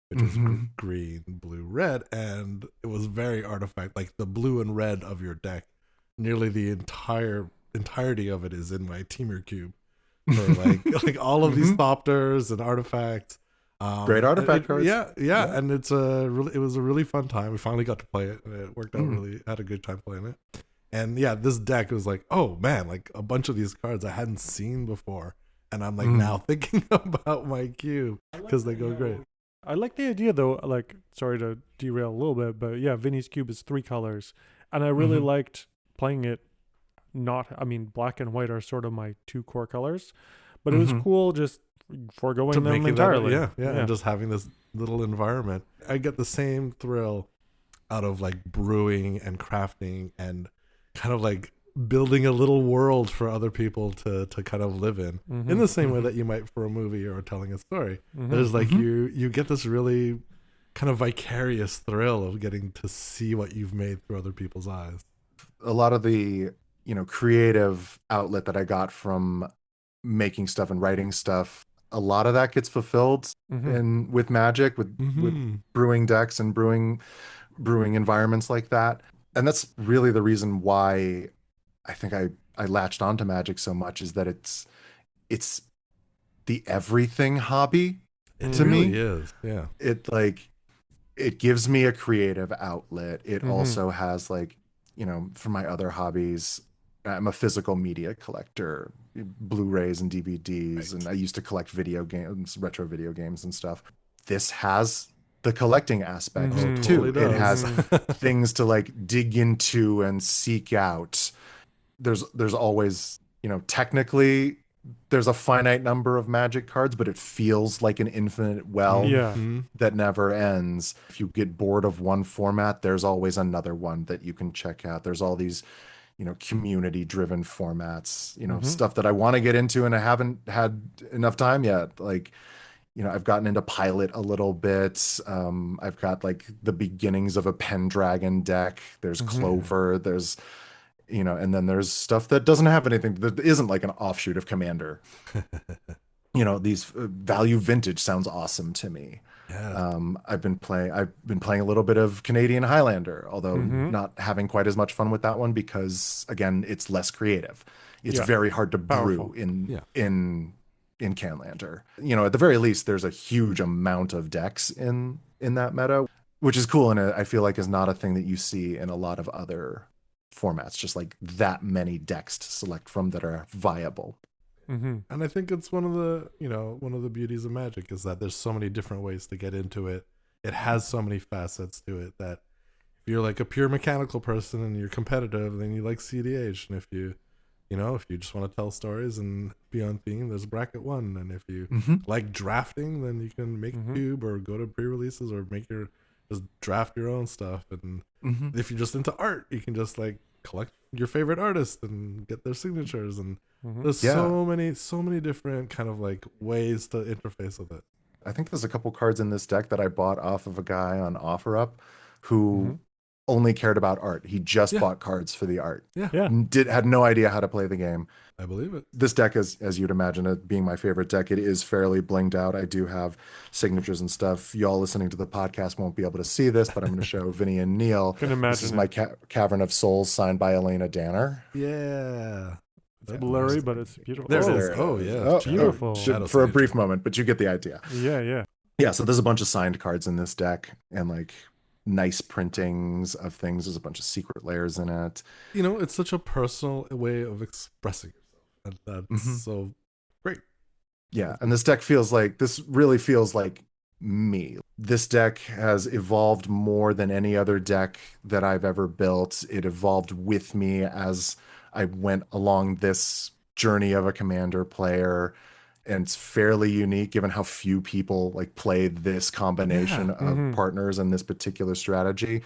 which was green, blue, red, and it was very artifact, like the blue and red of your deck. Nearly the entirety of it is in my teamer cube. So like all of these thopters and artifacts. Great artifact cards. Yeah, and it was a really fun time. We finally got to play it, and it worked out really. Had a good time playing it. And yeah, this deck was like, oh man, like a bunch of these cards I hadn't seen before, and I'm like now thinking about my cube because they go great. I like the idea though. Like, sorry to derail a little bit, but yeah, Vinny's cube is 3 colors, and I really liked playing it. Black and white are sort of my 2 core colors, but it was cool just foregoing them entirely. And just having this little environment. I get the same thrill out of like brewing and crafting and kind of like building a little world for other people to kind of live in the same way that you might for a movie or telling a story. There's like you get this really kind of vicarious thrill of getting to see what you've made through other people's eyes. A lot of the creative outlet that I got from making stuff and writing stuff, a lot of that gets fulfilled with Magic, with brewing decks and brewing environments like that. And that's really the reason why I think I latched onto Magic so much, is that it's the everything hobby to really me. Is. Yeah. It gives me a creative outlet. It also has for my other hobbies, I'm a physical media collector, Blu-rays and DVDs, and I used to collect video games, retro video games and stuff. This has the collecting aspect too. Totally it has things to like dig into and seek out. There's always, technically there's a finite number of magic cards, but it feels like an infinite well Yeah. that never ends. If you get bored of one format, there's always another one that you can check out. There's all these, community driven formats, stuff that I want to get into and I haven't had enough time yet. Like, I've gotten into Pilot a little bit. I've got like the beginnings of a Pendragon deck. There's Clover. There's, and then there's stuff that doesn't have anything, that isn't like an offshoot of Commander. These Value Vintage sounds awesome to me. Yeah. I've been playing a little bit of Canadian Highlander, although not having quite as much fun with that one because again, it's less creative. It's Yeah. very hard to Powerful. brew in Canlander. At the very least, there's a huge amount of decks in that meta, which is cool, and I feel like is not a thing that you see in a lot of other formats. Just like that many decks to select from that are viable. Mm-hmm. And I think it's one of the beauties of Magic is that there's so many different ways to get into it. It has so many facets to it that if you're like a pure mechanical person and you're competitive, then you like CDH. And if you just want to tell stories and be on theme, there's bracket one. And if you like drafting, then you can make a cube or go to pre-releases or just draft your own stuff. And if you're just into art, you can just like collect your favorite artist and get their signatures. And there's so many different kind of like ways to interface with it. I think there's a couple cards in this deck that I bought off of a guy on OfferUp who only cared about art. He just bought cards for the art. Yeah. Had no idea how to play the game. I believe it. This deck is, as you'd imagine it being my favorite deck, it is fairly blinged out. I do have signatures and stuff. Y'all listening to the podcast won't be able to see this, but I'm going to show Vinny and Neil. Can imagine this is my Cavern of Souls signed by Elena Danner. Yeah. It's blurry, but it's beautiful. There it is. Oh, yeah. Beautiful. For a brief moment, but you get the idea. Yeah. So there's a bunch of signed cards in this deck and like nice printings of things. There's a bunch of secret layers in it. It's such a personal way of expressing yourself. And that's so great. Yeah. And this really feels like me. This deck has evolved more than any other deck that I've ever built. It evolved with me as I went along this journey of a Commander player. And it's fairly unique given how few people like play this combination of partners and this particular strategy.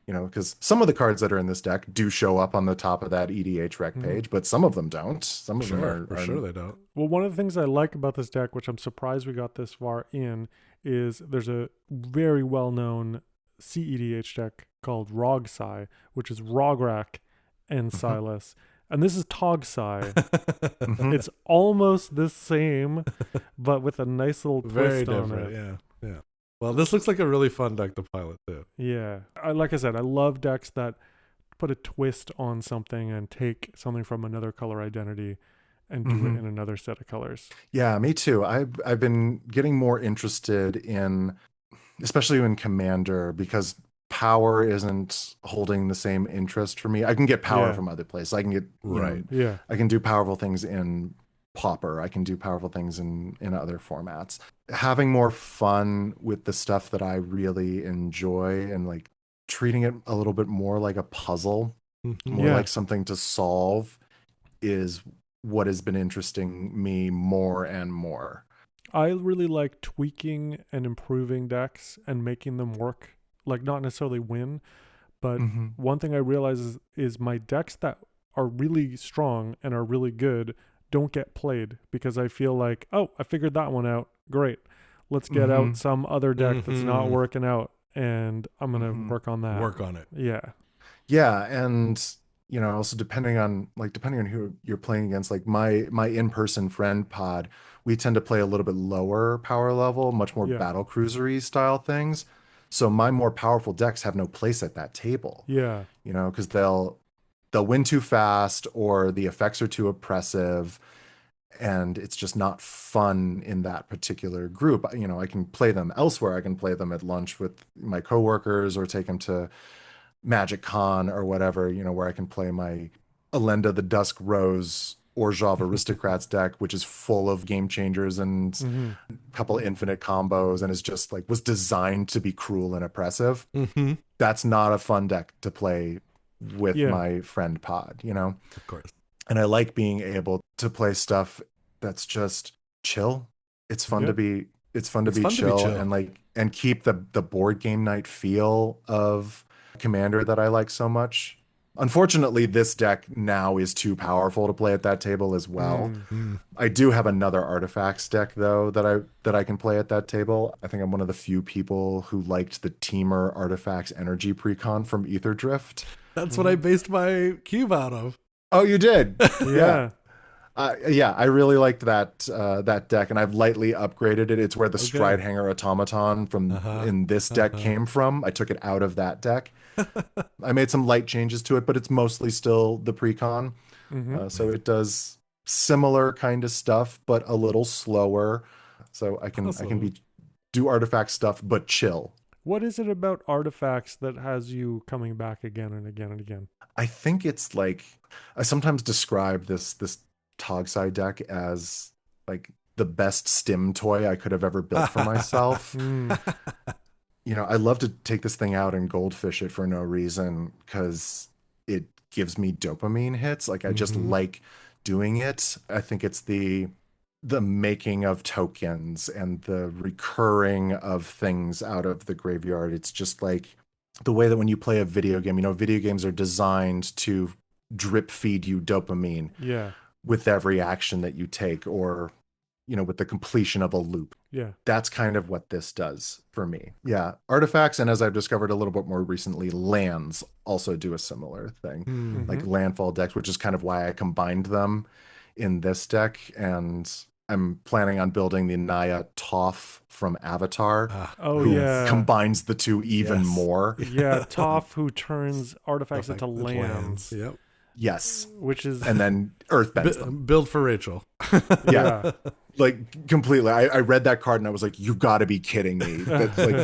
Because some of the cards that are in this deck do show up on the top of that EDH rec page, but some of them don't. Some of them are for sure they don't. Well, one of the things I like about this deck, which I'm surprised we got this far in, is there's a very well-known CEDH deck called TogSi, which is Rograk and Silas. And this is TogSi. It's almost the same, but with a nice little twist on it. Yeah. Well, this looks like a really fun deck to pilot too. Yeah. Like I said, I love decks that put a twist on something and take something from another color identity and do it in another set of colors. Yeah, me too. I've been getting more interested in, especially in Commander, because power isn't holding the same interest for me. I can get power from other places. I can get I can do powerful things in Pauper. I can do powerful things in other formats. Having more fun with the stuff that I really enjoy and like treating it a little bit more like a puzzle, more like something to solve, is what has been interesting me more and more. I really like tweaking and improving decks and making them work. Like not necessarily win, but one thing I realize is my decks that are really strong and are really good don't get played because I feel like, oh, I figured that one out. Great. Let's get out some other deck that's not working out and I'm going to work on that. Work on it. Yeah. Yeah. And, also depending on who you're playing against, like my in-person friend pod, we tend to play a little bit lower power level, much more battle cruisery style things. So my more powerful decks have no place at that table. Yeah. Because they'll win too fast or the effects are too oppressive and it's just not fun in that particular group. I can play them elsewhere. I can play them at lunch with my coworkers or take them to Magic Con or whatever, where I can play my Elenda the Dusk Rose or Java Aristocrats deck, which is full of game changers and a couple of infinite combos and is just like was designed to be cruel and oppressive. That's not a fun deck to play with my friend pod, Of course. And I like being able to play stuff that's just chill. It's fun Yeah. to be it's fun to It's be fun to be chill, chill. and keep the board game night feel of Commander that I like so much. Unfortunately, this deck now is too powerful to play at that table as well. Mm. Mm. I do have another artifacts deck though that I can play at that table. I think I'm one of the few people who liked the Teamer Artifacts Energy Precon from Ether Drift. That's what I based my cube out of. Oh, you did? Yeah. Yeah, I really liked that deck, and I've lightly upgraded it. It's where the Okay. Stride Hanger Automaton from Uh-huh. in this deck came from. I took it out of that deck. I made some light changes to it, but it's mostly still the precon. Hmm. So it does similar kind of stuff, but a little slower. So I can Awesome. do artifact stuff, but chill. What is it about artifacts that has you coming back again and again and again? I think it's like I sometimes describe this TogSi deck as like the best stim toy I could have ever built for myself. Mm. I love to take this thing out and goldfish it for no reason because it gives me dopamine hits. Like I just Mhm. like doing it. I think it's the making of tokens and the recurring of things out of the graveyard. It's just like the way that when you play a video game, video games are designed to drip feed you dopamine Yeah. with every action that you take, or with the completion of a loop. Yeah. That's kind of what this does for me. Yeah. Artifacts, and as I've discovered a little bit more recently, lands also do a similar thing. Mm. Like Mhm. landfall decks, which is kind of why I combined them in this deck. And I'm planning on building the Naya Toph from Avatar, Oh, who yeah. combines the two even Yes. more. Yeah. Toph, who turns artifacts into With lands, Yep. Yes. which is And then earth bends them. Build for Rachel. yeah. Like completely. I read that card and I was like, you got to be kidding me. That's like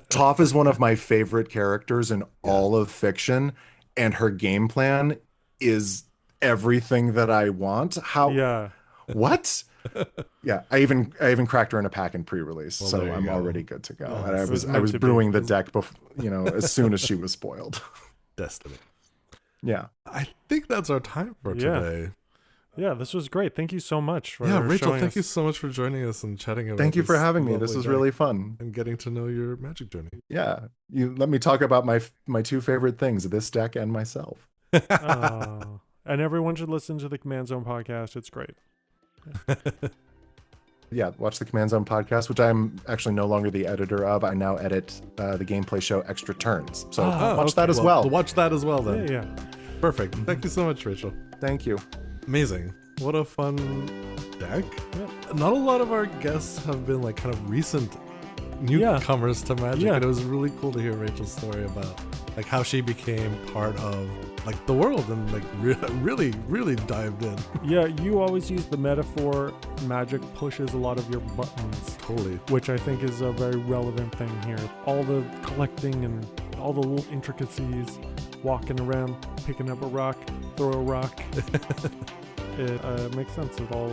Toph is one of my favorite characters in all of fiction, and her game plan is everything that I want. How? Yeah. What? Yeah, I even cracked her in a pack in pre-release, Well, so there you I'm go. already good to go. Oh, And it was I meant was to be. brewing the deck as soon as she was spoiled. Destiny. Yeah. I think that's our time for Yeah. today. Yeah. This was great. Thank you so much for Yeah, Rachel, showing thank us. you so much for joining us and chatting about Thank you for this having me. This lovely was deck really fun. and getting to know your magic journey. Yeah. You let me talk about my two favorite things, this deck and myself. Oh. And everyone should listen to the Command Zone podcast. It's great. Yeah, watch the Command Zone podcast, which I'm actually no longer the editor of. I now edit the gameplay show Extra Turns. So Oh, watch that as Well, well. watch that as well then. Yeah. Perfect. Thank you so much, Rachel. Thank you. Amazing. What a fun deck. Not a lot of our guests have been like kind of recent newcomers to Magic. Yeah. And it was really cool to hear Rachel's story about like how she became part of like the world and like really dived in. Yeah. You always use the metaphor magic pushes a lot of your buttons, Totally. which I think is a very relevant thing here. All the collecting and all the little intricacies, walking around, picking up a rock, throw a rock. It makes sense. It all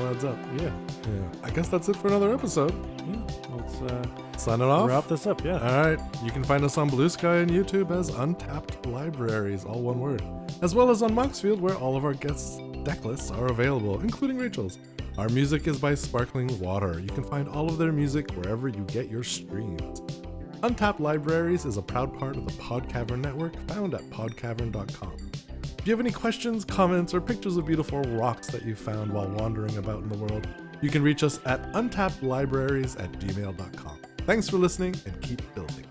adds up. yeah. Yeah. I guess that's it for another episode. Yeah. Let's Sign it off. wrap this up. Yeah. All right. You can find us on Blue Sky and YouTube as Untapped Libraries, all one word, as well as on Moxfield, where all of our guests' deck lists are available, including Rachel's. Our music is by Sparkling Water. You can find all of their music wherever you get your streams. Untapped Libraries is a proud part of the Podcavern network, found at podcavern.com. If you have any questions, comments, or pictures of beautiful rocks that you found while wandering about in the world, you can reach us at untappedlibraries@gmail.com. Thanks for listening and keep building.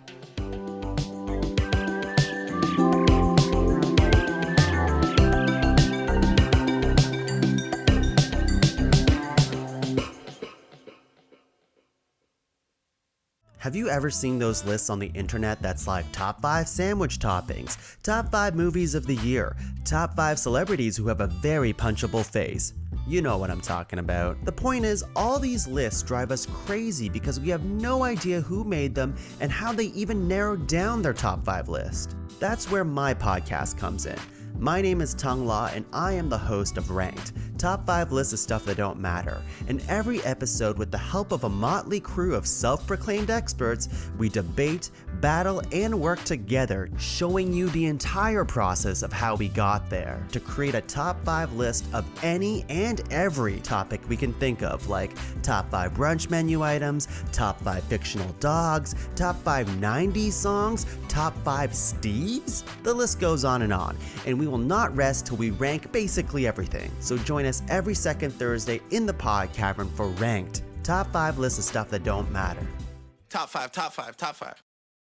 Have you ever seen those lists on the internet that's like top 5 sandwich toppings, top 5 movies of the year, top 5 celebrities who have a very punchable face? You know what I'm talking about. The point is, all these lists drive us crazy because we have no idea who made them and how they even narrowed down their top 5 list. That's where my podcast comes in. My name is Tung La, and I am the host of Ranked, Top 5 lists of stuff that don't matter. In every episode, with the help of a motley crew of self-proclaimed experts, we debate, battle, and work together, showing you the entire process of how we got there, to create a top 5 list of any and every topic we can think of, like top 5 brunch menu items, top 5 fictional dogs, top 5 90s songs, top 5 Steves? The list goes on, and we will not rest till we rank basically everything. So join us every second Thursday in the Pod Cavern for Ranked, top 5 lists of stuff that don't matter. Top 5, top 5, top 5.